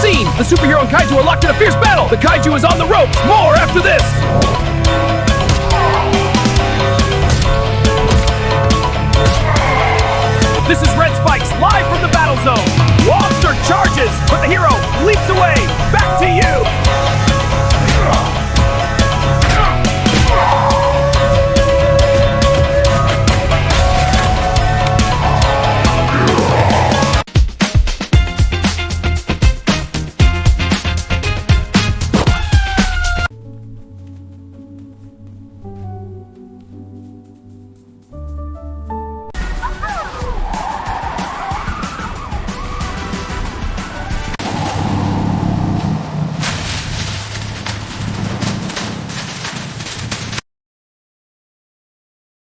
scene! The superhero and kaiju are locked in a fierce battle! The kaiju is on the ropes! More after this! This is Red